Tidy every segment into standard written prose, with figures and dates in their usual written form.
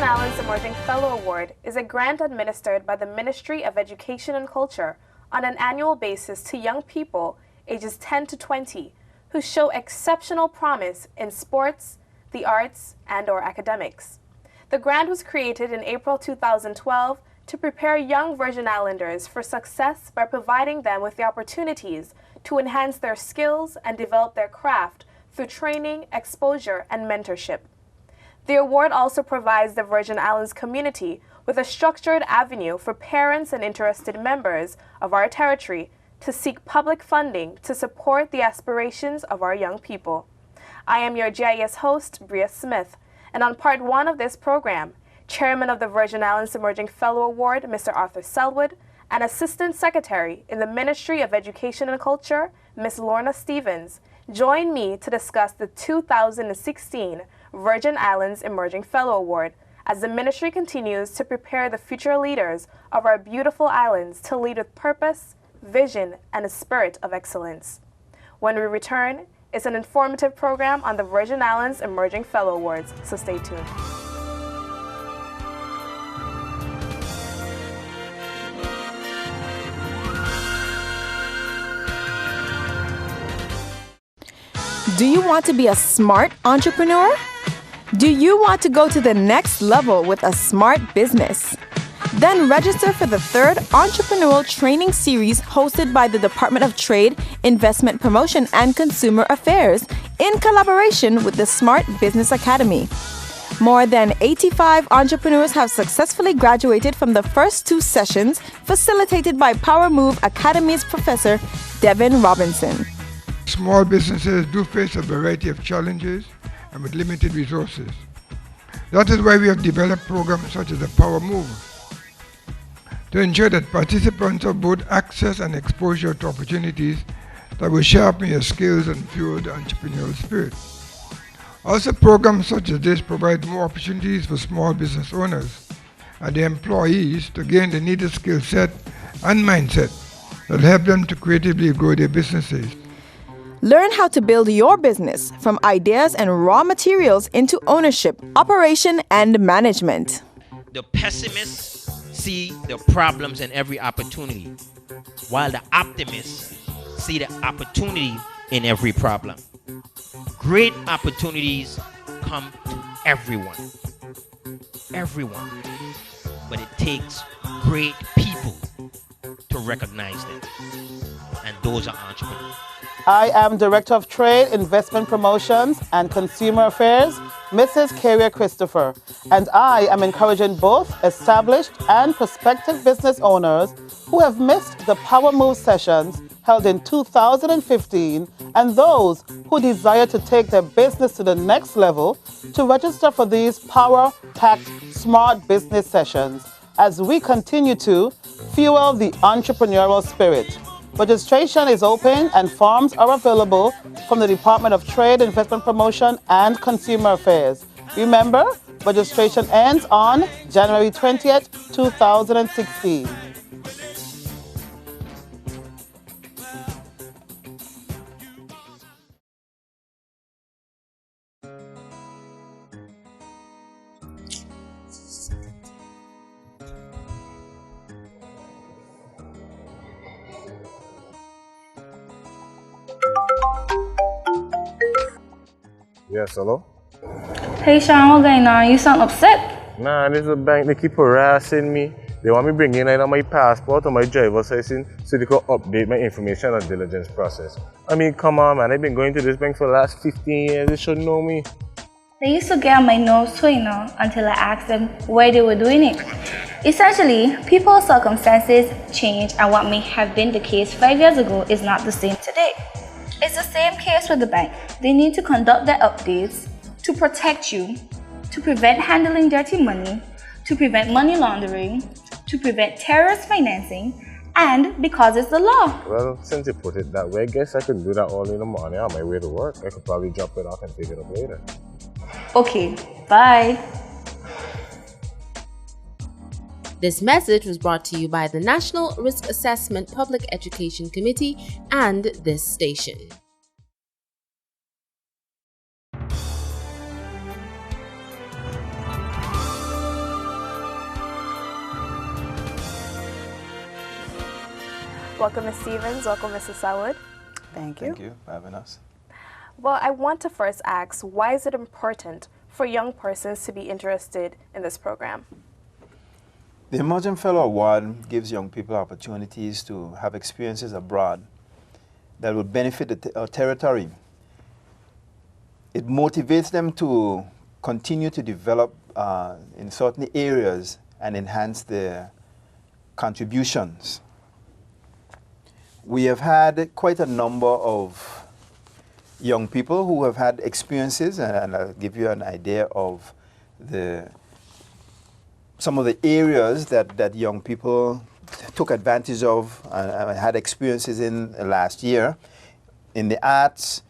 Islands Emerging Fellow Award is a grant administered by the Ministry of Education and Culture on an annual basis to young people ages 10 to 20 who show exceptional promise in sports, the arts, and/or academics. The grant was created in April 2012 to prepare young Virgin Islanders for success by providing them with the opportunities to enhance their skills and develop their craft through training, exposure, and mentorship. The award also provides the Virgin Islands community with a structured avenue for parents and interested members of our territory to seek public funding to support the aspirations of our young people. I am your GIS host, Bria Smith, and on part one of this program, Chairman of the Virgin Islands Emerging Fellow Award, Mr. Arthur Selwood, and Assistant Secretary in the Ministry of Education and Culture, Ms. Lorna Stevens, join me to discuss the 2016 Virgin Islands Emerging Fellow Award as the ministry continues to prepare the future leaders of our beautiful islands to lead with purpose, vision, and a spirit of excellence. When we return, it's an informative program on the Virgin Islands Emerging Fellow Awards, so stay tuned. Do you want to be a smart entrepreneur? Do you want to go to the next level with a smart business? Then register for the third entrepreneurial training series hosted by the Department of Trade, Investment Promotion, and Consumer Affairs in collaboration with the Smart Business Academy. More than 85 entrepreneurs have successfully graduated from the first two sessions facilitated by Power Move Academy's Professor Devin Robinson. Small businesses do face a variety of challenges and with limited resources. That is why we have developed programs such as the Power Move to ensure that participants have both access and exposure to opportunities that will sharpen your skills and fuel the entrepreneurial spirit. Also, programs such as this provide more opportunities for small business owners and their employees to gain the needed skill set and mindset that help them to creatively grow their businesses. Learn how to build your business from ideas and raw materials into ownership, operation, and management. The pessimists see the problems in every opportunity, while the optimists see the opportunity in every problem. Great opportunities come to everyone. Everyone. But it takes great people to recognize them. And those are entrepreneurs. I am Director of Trade, Investment Promotions and Consumer Affairs, Mrs. Carrier Christopher, and I am encouraging both established and prospective business owners who have missed the Power Move sessions held in 2015 and those who desire to take their business to the next level to register for these power-packed smart business sessions as we continue to fuel the entrepreneurial spirit. Registration is open and forms are available from the Department of Trade, Investment Promotion, and Consumer Affairs. Remember, registration ends on January 20th, 2016. Yes, hello? Hey Sean, what's going on? You sound upset? Nah, this is a bank, they keep harassing me. They want me bring in either my passport or my driver's license so they can update my information on diligence process. I mean, come on man, I've been going to this bank for the last 15 years, they should know me. They used to get on my nose too, until I asked them why they were doing it. Essentially, people's circumstances change and what may have been the case 5 years ago is not the same today. It's the same case with the bank. They need to conduct their updates to protect you, to prevent handling dirty money, to prevent money laundering, to prevent terrorist financing, and because it's the law. Well, since you put it that way, I guess I could do that all in the morning on my way to work. I could probably drop it off and pick it up later. Okay, bye. This message was brought to you by the National Risk Assessment Public Education Committee and this station. Welcome, Ms. Stevens. Welcome, Mrs. Salwood. Thank you. Thank you for having us. Well, I want to first ask, why is it important for young persons to be interested in this program? The Emerging Fellow Award gives young people opportunities to have experiences abroad that will benefit our territory. It motivates them to continue to develop in certain areas and enhance their contributions. We have had quite a number of young people who have had experiences, and I'll give you an idea of some of the areas that young people took advantage of and had experiences in last year. In the arts,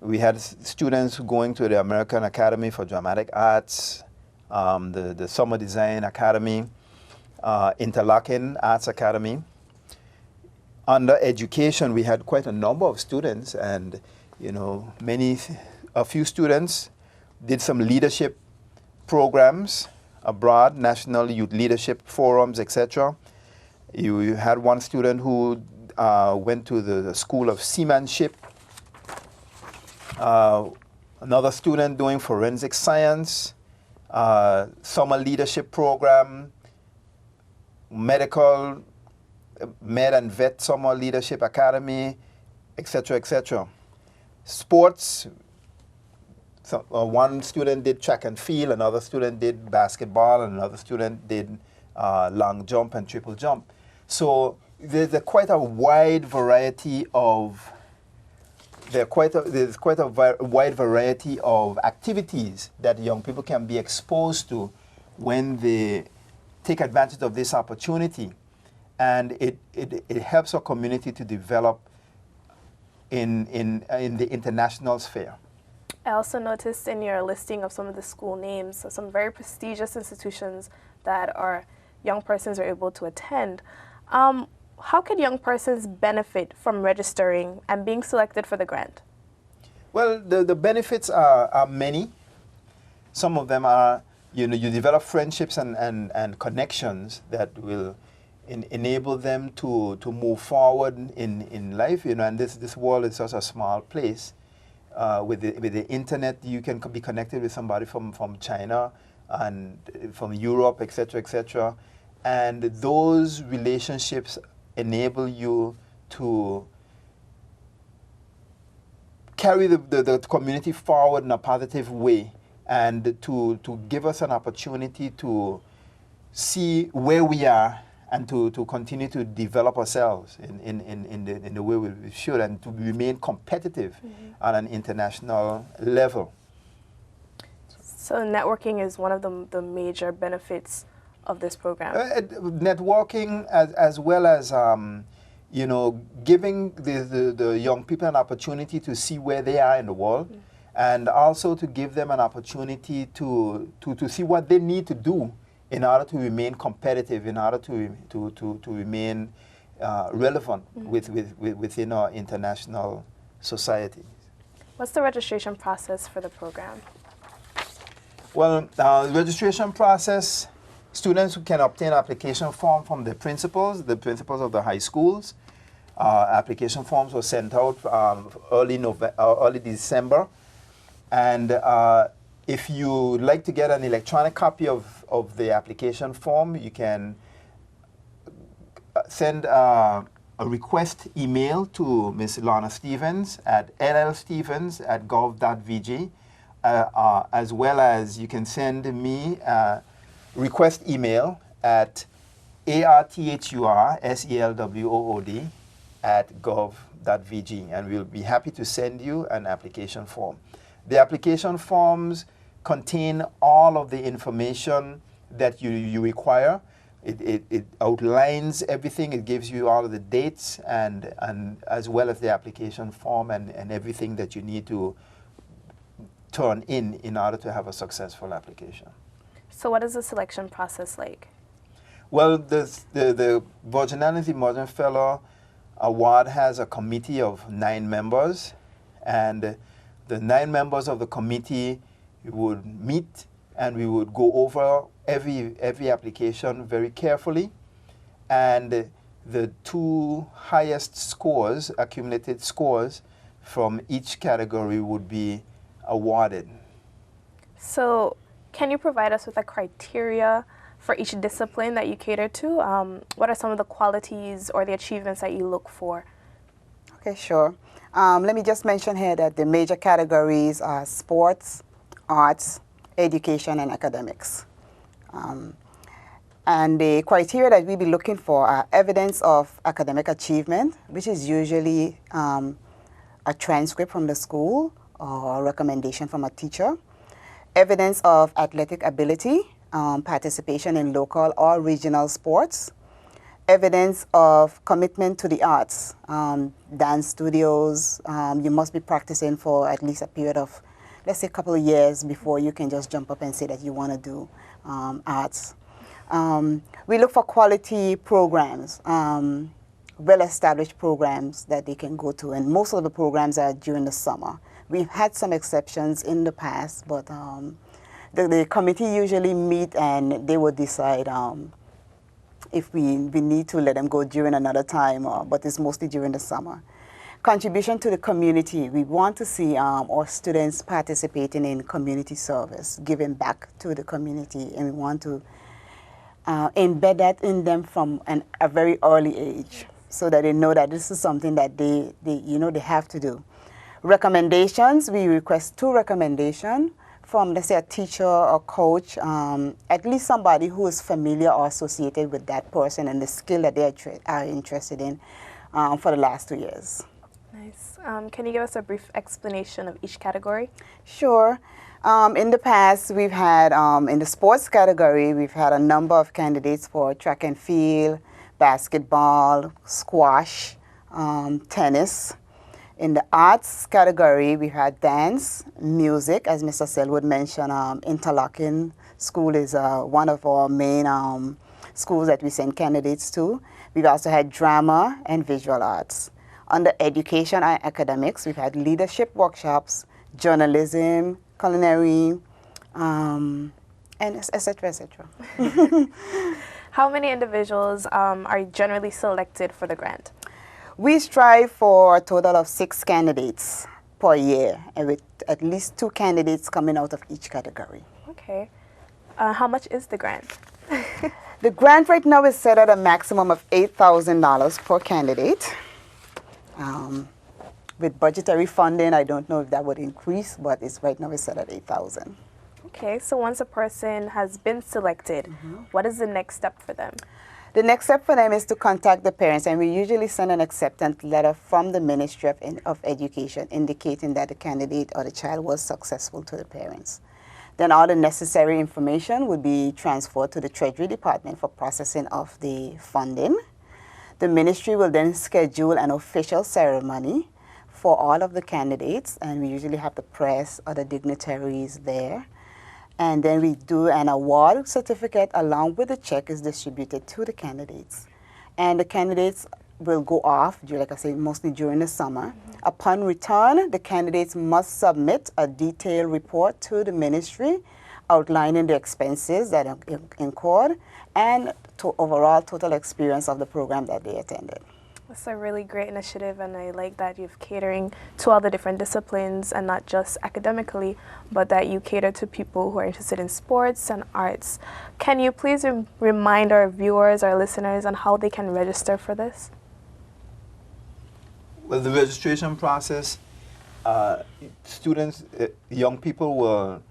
we had students going to the American Academy for Dramatic Arts, the Summer Design Academy, Interlochen Arts Academy. Under education, we had quite a number of students, and a few students did some leadership programs abroad, national youth leadership forums, etc. You had one student who went to the School of Seamanship, another student doing forensic science, summer leadership program, med and vet summer leadership academy, etc., etc. Sports, one student did track and field, another student did basketball, and another student did long jump and triple jump. So there's quite a wide variety of wide variety of activities that young people can be exposed to when they take advantage of this opportunity. And it helps our community to develop in the international sphere. I also noticed in your listing of some of the school names, some very prestigious institutions that our young persons are able to attend. How can young persons benefit from registering and being selected for the grant? Well, the benefits are many. Some of them are, you develop friendships and connections that will enable them to move forward in life, and this world is such a small place. With the internet, you can be connected with somebody from China and from Europe, etc., etc. And those relationships enable you to carry the community forward in a positive way, and to give us an opportunity to see where we are and to continue to develop ourselves in the way we should, and to remain competitive on an international level. So networking is one of the major benefits of this program. Networking, as well as giving the young people an opportunity to see where they are in the world, and also to give them an opportunity to see what they need to do in order to remain competitive, in order to remain relevant within our international society. What's the registration process for the program? Well, the registration process, students can obtain application form from the principals of the high schools. Application forms were sent out early December, and if you like to get an electronic copy of the application form, you can send a request email to Ms. Lana Stevens at llstevens@gov.vg, as well as you can send me a request email at arthurselwood@gov.vg, and we'll be happy to send you an application form. The application forms contain all of the information that you require. It outlines everything. It gives you all of the dates and as well as the application form and everything that you need to turn in order to have a successful application. So what is the selection process like? Well, the Virginality Emerging Fellow Award has a committee of 9 members, and the 9 members of the committee would meet, and we would go over every application very carefully, and the two highest scores, accumulated scores from each category would be awarded. So can you provide us with a criteria for each discipline that you cater to? What are some of the qualities or the achievements that you look for? Okay, sure. Let me just mention here that the major categories are sports, arts, education, and academics. And the criteria that we'll be looking for are evidence of academic achievement, which is usually a transcript from the school or a recommendation from a teacher. Evidence of athletic ability, participation in local or regional sports. Evidence of commitment to the arts, dance studios. You must be practicing for at least a period of, let's say, a couple of years before you can just jump up and say that you want to do arts. We look for quality programs, well-established programs that they can go to, and most of the programs are during the summer. We've had some exceptions in the past, but the committee usually meet and they will decide if we need to let them go during another time, but it's mostly during the summer. Contribution to the community. We want to see our students participating in community service, giving back to the community, and we want to embed that in them from a very early age so that they know that this is something that they have to do. Recommendations, we request 2 recommendations from, let's say, a teacher or coach, at least somebody who is familiar or associated with that person and the skill that they are interested in for the last 2 years. Nice. Can you give us a brief explanation of each category? Sure. In the past, we've had, in the sports category, we've had a number of candidates for track and field, basketball, squash, tennis. In the arts category, we had dance, music, as Mr. Selwood mentioned. Interlochen School is one of our main schools that we send candidates to. We've also had drama and visual arts. Under education and academics, we've had leadership workshops, journalism, culinary, and et cetera, et cetera. How many individuals are generally selected for the grant? We strive for a total of 6 candidates per year, and with at least 2 candidates coming out of each category. Okay. How much is the grant? The grant right now is set at a maximum of $8,000 per candidate. With budgetary funding, I don't know if that would increase, but right now it's set at $8,000. Okay, so once a person has been selected, what is the next step for them? The next step for them is to contact the parents, and we usually send an acceptance letter from the Ministry of Education indicating that the candidate or the child was successful to the parents. Then all the necessary information would be transferred to the Treasury Department for processing of the funding. The ministry will then schedule an official ceremony for all of the candidates, and we usually have the press or the dignitaries there. And then we do an award certificate along with the check is distributed to the candidates. And the candidates will go off, like I say, mostly during the summer. Upon return, the candidates must submit a detailed report to the ministry outlining the expenses that are incurred and overall total experience of the program that they attended. That's a really great initiative, and I like that you're catering to all the different disciplines and not just academically, but that you cater to people who are interested in sports and arts. Can you please remind our viewers, our listeners, on how they can register for this? Well, the registration process, students, young people will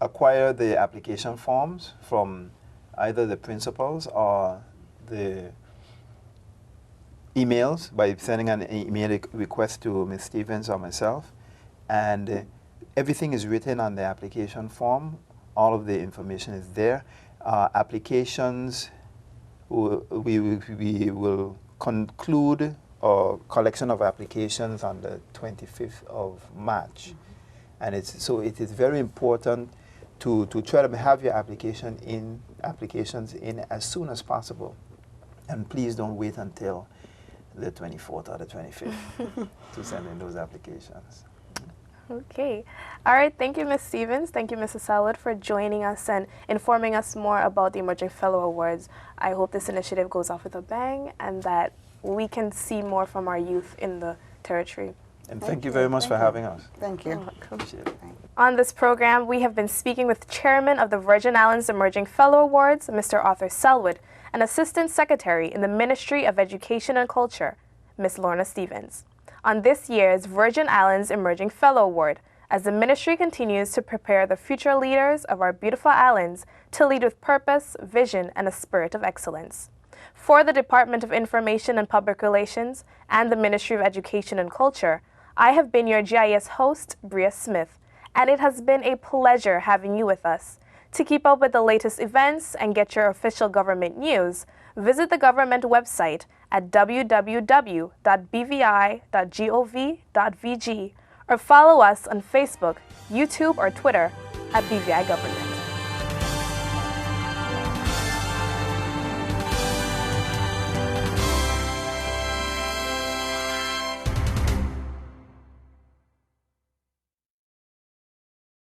acquire the application forms from either the principals or the emails by sending an email request to Ms. Stevens or myself, and everything is written on the application form. All of the information is there. Applications, we will conclude a collection of applications on the 25th of March. And it is very important to try to have your applications in as soon as possible. And please don't wait until the 24th or the 25th to send in those applications. Okay. All right. Thank you, Ms. Stevens. Thank you, Mrs. Salwood, for joining us and informing us more about the Emerging Fellow Awards. I hope this initiative goes off with a bang and that we can see more from our youth in the territory. And thank you very much for having us. Thank you. You're welcome. Appreciate it. On this program, we have been speaking with Chairman of the Virgin Islands Emerging Fellow Awards, Mr. Arthur Selwood, and Assistant Secretary in the Ministry of Education and Culture, Ms. Lorna Stevens, on this year's Virgin Islands Emerging Fellow Award, as the ministry continues to prepare the future leaders of our beautiful islands to lead with purpose, vision, and a spirit of excellence. For the Department of Information and Public Relations and the Ministry of Education and Culture, I have been your GIS host, Bria Smith, and it has been a pleasure having you with us. To keep up with the latest events and get your official government news, visit the government website at www.bvi.gov.vg or follow us on Facebook, YouTube, or Twitter at BVI Government.